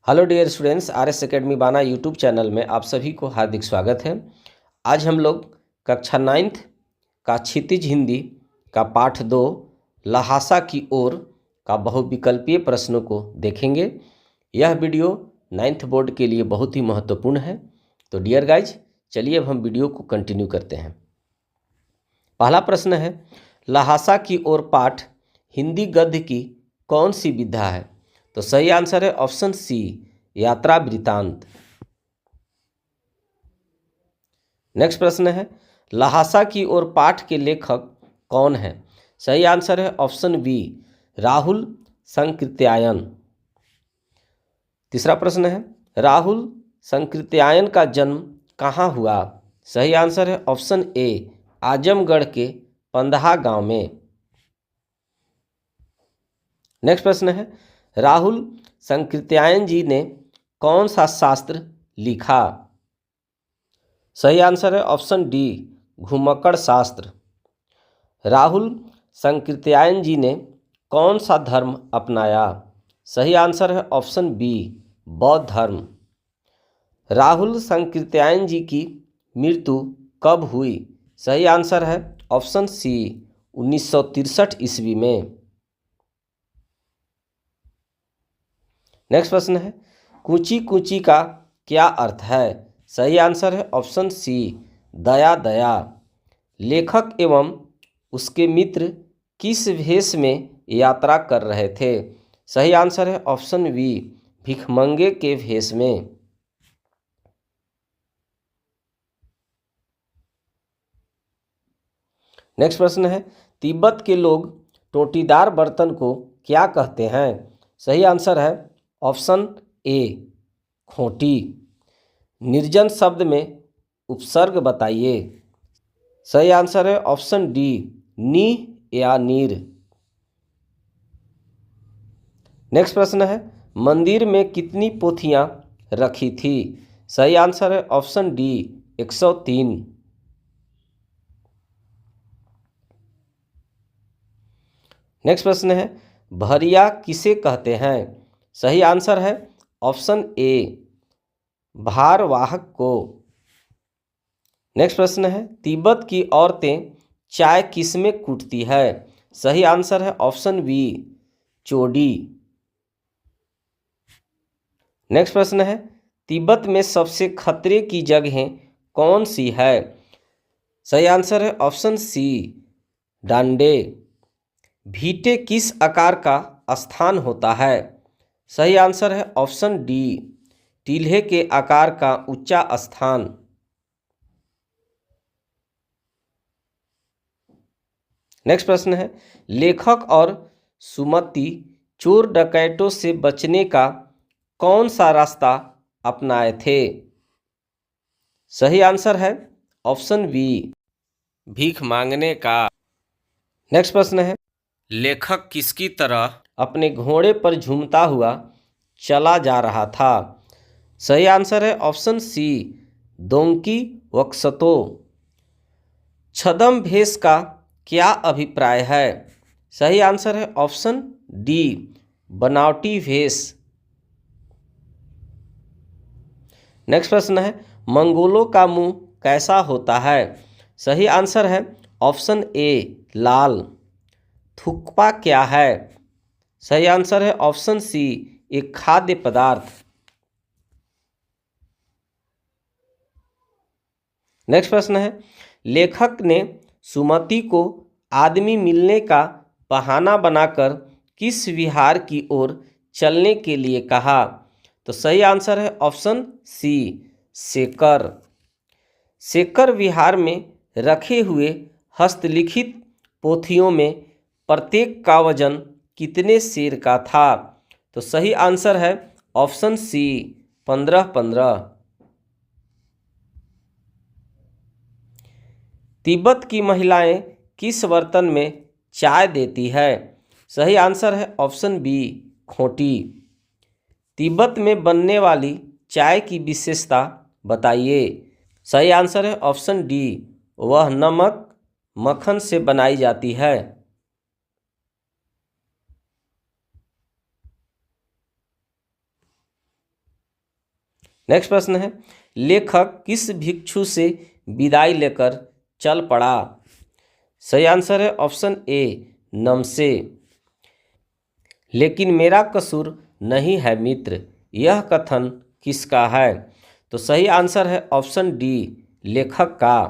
Hello dear students, RS academy बाना YouTube channel में आप सभी को हार्दिक स्वागत है। आज हम लोग कक्षा 9th का क्षितिज हिंदी का पाठ 2 लहासा की ओर का बहुविकल्पीय प्रश्नों को देखेंगे। यह वीडियो 9th बोर्ड के लिए बहुत ही महत्वपूर्ण है। तो डियर गाइज, चलिए अब हम वीडियो को कंटिन्यू करते हैं। पहला प्रश्न है, लहासा की ओर पाठ हिंदी गद्य की कौन सी विधा है? तो सही आंसर है ऑप्शन सी, यात्रा वृतांत। नेक्स्ट प्रश्न है, लहासा की ओर पाठ के लेखक कौन है? सही आंसर है ऑप्शन बी, राहुल संकृत्यायन। तीसरा प्रश्न है, राहुल संकृत्यायन का जन्म कहाँ हुआ? सही आंसर है ऑप्शन ए, आजमगढ़ के पंदहा गांव में। नेक्स्ट प्रश्न है, राहुल संकृत्यायन जी ने कौन सा शास्त्र लिखा? सही आंसर है ऑप्शन डी, घुमक्कड़ शास्त्र। राहुल संकृत्यायन जी ने कौन सा धर्म अपनाया? सही आंसर है ऑप्शन बी, बौद्ध धर्म। राहुल संकृत्यायन जी की मृत्यु कब हुई? सही आंसर है ऑप्शन सी, 1963 ईस्वी में। नेक्स्ट प्रश्न है, कूची कूची का क्या अर्थ है? सही आंसर है ऑप्शन सी, दया दया। लेखक एवं उसके मित्र किस भेष में यात्रा कर रहे थे? सही आंसर है ऑप्शन बी, भिखमंगे के भेष में। नेक्स्ट प्रश्न है, तिब्बत के लोग टोटीदार बर्तन को क्या कहते हैं? सही आंसर है ऑप्शन ए, खोटी। निर्जन शब्द में उपसर्ग बताइए। सही आंसर है ऑप्शन डी, नी या नीर। नेक्स्ट प्रश्न है, मंदिर में कितनी पोथियां रखी थी? सही आंसर है ऑप्शन डी, 103। नेक्स्ट प्रश्न है, भरिया किसे कहते हैं? सही आंसर है ऑप्शन ए, भारवाहक को। नेक्स्ट प्रश्न है, तिब्बत की औरतें चाय किसमें कूटती है? सही आंसर है ऑप्शन बी, चोडी। नेक्स्ट प्रश्न है, तिब्बत में सबसे खतरे की जगहें कौन सी है? सही आंसर है ऑप्शन सी, डांडे। भीटे किस आकार का स्थान होता है? सही आंसर है ऑप्शन डी, टीले के आकार का ऊंचा स्थान। नेक्स्ट प्रश्न है, लेखक और सुमति चोर डकैतों से बचने का कौन सा रास्ता अपनाए थे? सही आंसर है ऑप्शन बी, भीख मांगने का। नेक्स्ट प्रश्न है, लेखक किसकी तरह अपने घोड़े पर झूमता हुआ चला जा रहा था? सही आंसर है ऑप्शन सी, दोंकी वक्सतो। छद्म भेष का क्या अभिप्राय है? सही आंसर है ऑप्शन डी, बनावटी भेष। नेक्स्ट प्रश्न है, मंगोलों का मुंह कैसा होता है? सही आंसर है ऑप्शन ए, लाल। थुक्पा क्या है? सही आंसर है ऑप्शन सी, एक खाद्य पदार्थ। नेक्स्ट प्रश्न है, लेखक ने सुमति को आदमी मिलने का बहाना बनाकर किस विहार की ओर चलने के लिए कहा? तो सही आंसर है ऑप्शन सी, सेकर। सेकर विहार में रखे हुए हस्तलिखित पोथियों में प्रत्येक का वजन कितने सेर का था? तो सही आंसर है ऑप्शन सी, 15-15। तिब्बत की महिलाएं किस बर्तन में चाय देती है? सही आंसर है ऑप्शन बी, खोटी। तिब्बत में बनने वाली चाय की विशेषता बताइए। सही आंसर है ऑप्शन डी, वह नमक मक्खन से बनाई जाती है। नेक्स्ट प्रश्न है, लेखक किस भिक्षु से विदाई लेकर चल पड़ा? सही आंसर है ऑप्शन ए, नमसे। लेकिन मेरा कसूर नहीं है मित्र, यह कथन किसका है? तो सही आंसर है ऑप्शन डी, लेखक का।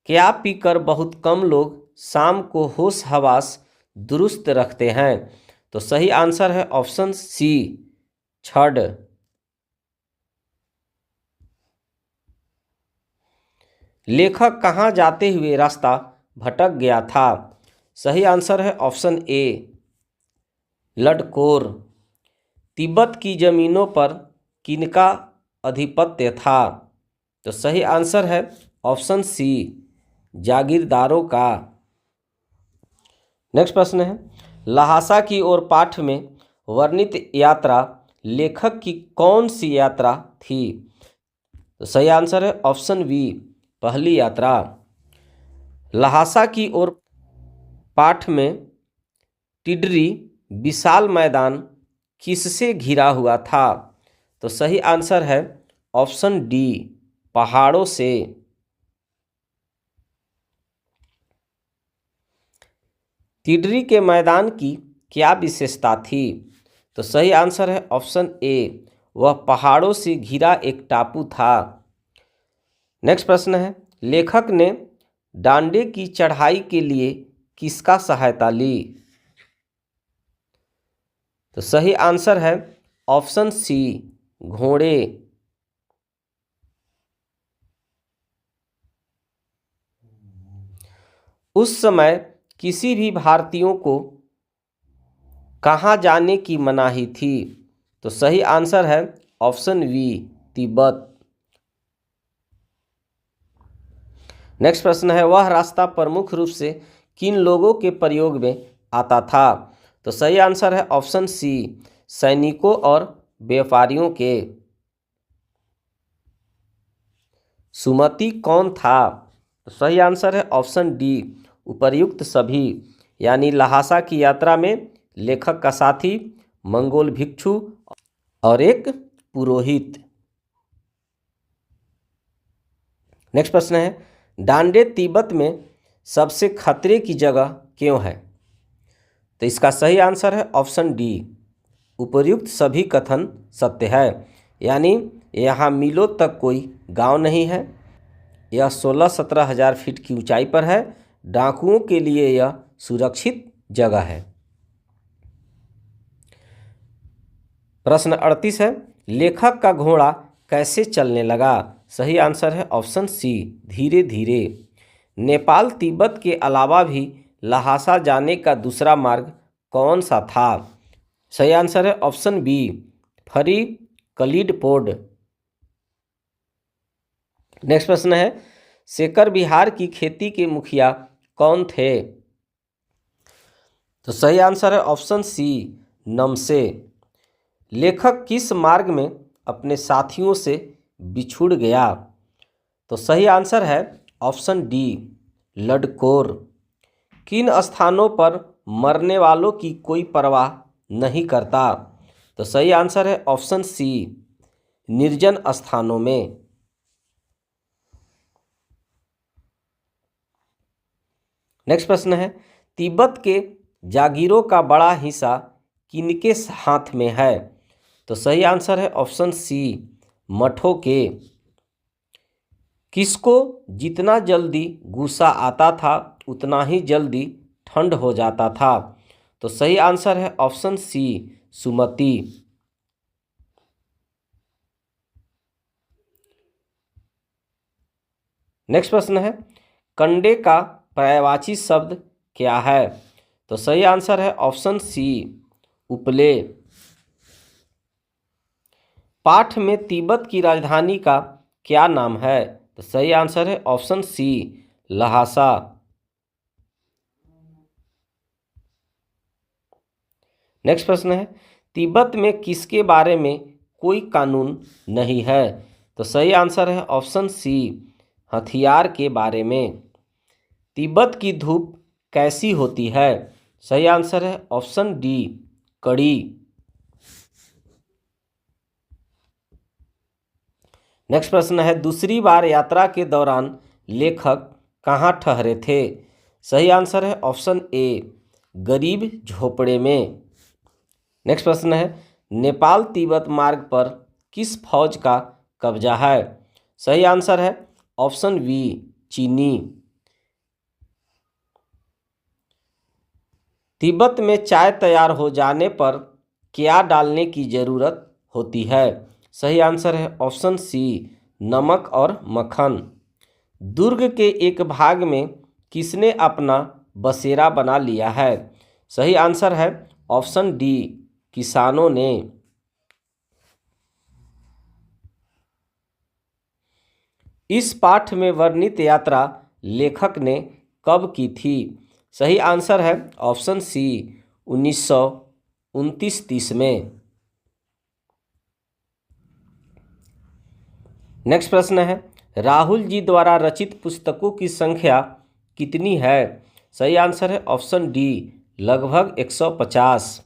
क्या पीकर बहुत कम लोग शाम को होश हवास दुरुस्त रखते हैं? तो सही आंसर है ऑप्शन सी, छड़। लेखक कहाँ जाते हुए रास्ता भटक गया था? सही आंसर है ऑप्शन ए, लडकोर। तिब्बत की जमीनों पर किनका आधिपत्य था? तो सही आंसर है ऑप्शन सी, जागीरदारों का। नेक्स्ट प्रश्न है, लहासा की ओर पाठ में वर्णित यात्रा लेखक की कौन सी यात्रा थी? तो सही आंसर है ऑप्शन बी, पहली यात्रा। लहासा की ओर पाठ में टिडरी विशाल मैदान किससे घिरा हुआ था? तो सही आंसर है ऑप्शन डी, पहाड़ों से। टिडरी के मैदान की क्या विशेषता थी? तो सही आंसर है ऑप्शन ए, वह पहाड़ों से घिरा एक टापू था। नेक्स्ट प्रश्न है, लेखक ने डांडे की चढ़ाई के लिए किसका सहायता ली? तो सही आंसर है ऑप्शन सी, घोड़े। उस समय किसी भी भारतीयों को कहाँ जाने की मनाही थी? तो सही आंसर है ऑप्शन बी, तिब्बत। नेक्स्ट प्रश्न है, वह रास्ता प्रमुख रूप से किन लोगों के प्रयोग में आता था? तो सही आंसर है ऑप्शन सी, सैनिकों और व्यापारियों के। सुमति कौन था? तो सही आंसर है ऑप्शन डी, उपर्युक्त सभी। यानी लहासा की यात्रा में लेखक का साथी, मंगोल भिक्षु और एक पुरोहित। नेक्स्ट प्रश्न है, डांडे तिब्बत में सबसे खतरे की जगह क्यों है? तो इसका सही आंसर है ऑप्शन डी, उपर्युक्त सभी कथन सत्य है। यानी यहाँ मीलों तक कोई गांव नहीं है, यह 16-17 हज़ार फीट की ऊंचाई पर है, डाकुओं के लिए यह सुरक्षित जगह है। प्रश्न 38 है, लेखक का घोड़ा कैसे चलने लगा? सही आंसर है ऑप्शन सी, धीरे धीरे। नेपाल तिब्बत के अलावा भी लहासा जाने का दूसरा मार्ग कौन सा था? सही आंसर है ऑप्शन बी, फरी कलीडपोड। नेक्स्ट प्रश्न है, शेखर बिहार की खेती के मुखिया कौन थे? तो सही आंसर है ऑप्शन सी, नमसे। लेखक किस मार्ग में अपने साथियों से बिछुड़ गया? तो सही आंसर है ऑप्शन डी, लडकोर। किन स्थानों पर मरने वालों की कोई परवाह नहीं करता? तो सही आंसर है ऑप्शन सी, निर्जन स्थानों में। नेक्स्ट प्रश्न है, तिब्बत के जागीरों का बड़ा हिस्सा किनके हाथ में है? तो सही आंसर है ऑप्शन सी, मठों के। किसको जितना जल्दी गुस्सा आता था उतना ही जल्दी ठंड हो जाता था? तो सही आंसर है ऑप्शन सी, सुमति। नेक्स्ट प्रश्न है, कंडे का पर्यायवाची शब्द क्या है? तो सही आंसर है ऑप्शन सी, उपले। पाठ में तिब्बत की राजधानी का क्या नाम है? तो सही आंसर है ऑप्शन सी, लहासा। नेक्स्ट प्रश्न है, तिब्बत में किसके बारे में कोई कानून नहीं है? तो सही आंसर है ऑप्शन सी, हथियार के बारे में। तिब्बत की धूप कैसी होती है? सही आंसर है ऑप्शन डी, कड़ी। नेक्स्ट प्रश्न है, दूसरी बार यात्रा के दौरान लेखक कहाँ ठहरे थे? सही आंसर है ऑप्शन ए, गरीब झोपड़े में। नेक्स्ट प्रश्न है, नेपाल तिब्बत मार्ग पर किस फौज का कब्जा है? सही आंसर है ऑप्शन बी, चीनी। तिब्बत में चाय तैयार हो जाने पर क्या डालने की जरूरत होती है? सही आंसर है ऑप्शन सी, नमक और मक्खन। दुर्ग के एक भाग में किसने अपना बसेरा बना लिया है? सही आंसर है ऑप्शन डी, किसानों ने। इस पाठ में वर्णित यात्रा लेखक ने कब की थी? सही आंसर है ऑप्शन सी, 1929-30 में। नेक्स्ट प्रश्न है, राहुल जी द्वारा रचित पुस्तकों की संख्या कितनी है? सही आंसर है ऑप्शन डी, लगभग 150।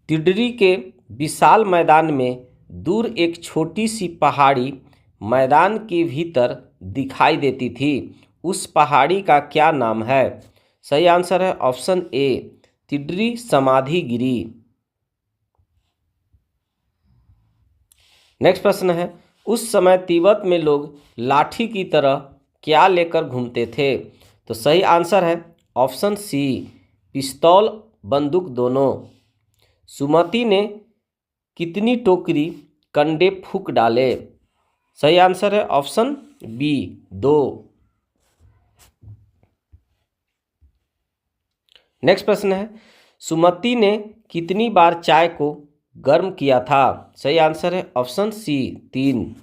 तिडरी के विशाल मैदान में दूर एक छोटी सी पहाड़ी मैदान के भीतर दिखाई देती थी। उस पहाड़ी का क्या नाम है? सही आंसर है ऑप्शन ए, तिडरी समाधि गिरी। नेक्स्ट प्रश्न है, उस समय तिब्बत में लोग लाठी की तरह क्या लेकर घूमते थे? तो सही आंसर है ऑप्शन सी, पिस्तौल बंदूक दोनों। सुमति ने कितनी टोकरी कंडे फूंक डाले? सही आंसर है ऑप्शन बी, 2। नेक्स्ट प्रश्न है, सुमति ने कितनी बार चाय को गर्म किया था? सही आंसर है ऑप्शन सी, 3।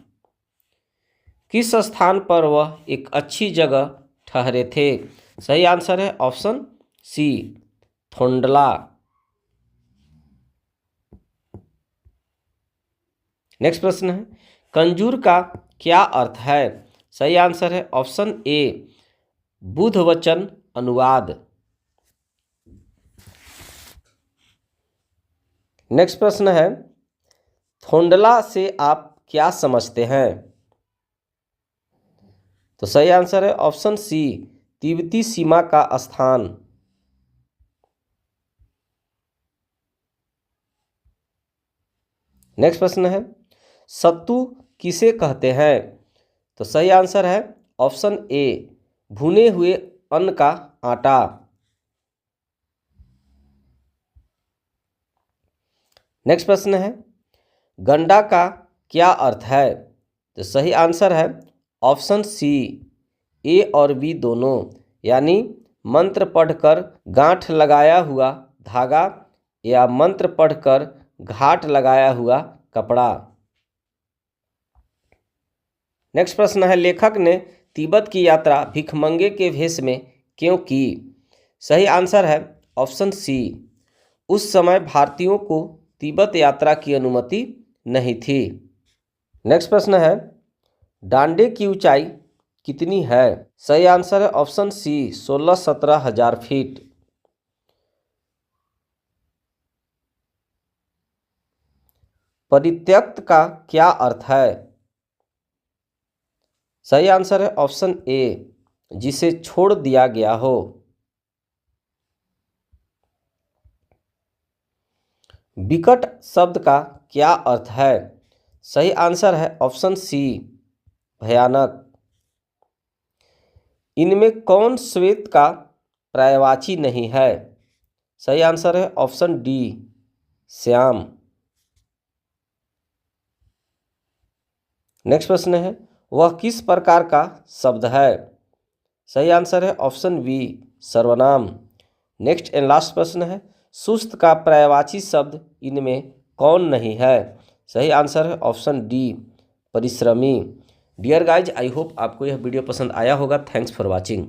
किस स्थान पर वह एक अच्छी जगह ठहरे थे? सही आंसर है ऑप्शन सी, थोंडला। नेक्स्ट प्रश्न है, कंजूर का क्या अर्थ है? सही आंसर है ऑप्शन ए, बुध वचन अनुवाद। नेक्स्ट प्रश्न है, थोंडला से आप क्या समझते हैं? तो सही आंसर है ऑप्शन सी, तिब्बती सीमा का स्थान। नेक्स्ट प्रश्न है, सत्तू किसे कहते हैं? तो सही आंसर है ऑप्शन ए, भुने हुए अन्न का आटा। नेक्स्ट प्रश्न है, गंडा का क्या अर्थ है? तो सही आंसर है ऑप्शन सी, ए और बी दोनों, यानी मंत्र पढ़कर गांठ लगाया हुआ धागा या मंत्र पढ़कर घाट लगाया हुआ कपड़ा। नेक्स्ट प्रश्न है, लेखक ने तिब्बत की यात्रा भिखमंगे के भेष में क्यों की? सही आंसर है ऑप्शन सी, उस समय भारतीयों को तिब्बत यात्रा की अनुमति नहीं थी। नेक्स्ट प्रश्न है, डांडे की ऊंचाई कितनी है? सही आंसर है ऑप्शन सी, 16-17 हजार फीट। परित्यक्त का क्या अर्थ है? सही आंसर है ऑप्शन ए, जिसे छोड़ दिया गया हो। विकट शब्द का क्या अर्थ है? सही आंसर है ऑप्शन सी, भयानक। इनमें कौन श्वेत का पर्यायवाची नहीं है? सही आंसर है ऑप्शन डी, श्याम। नेक्स्ट प्रश्न है, वह किस प्रकार का शब्द है? सही आंसर है ऑप्शन बी, सर्वनाम। नेक्स्ट एंड लास्ट प्रश्न है, सुस्त का पर्यायवाची शब्द इनमें कौन नहीं है? सही आंसर है ऑप्शन डी, परिश्रमी। डियर गाइज, आई होप आपको यह वीडियो पसंद आया होगा। Thanks for watching.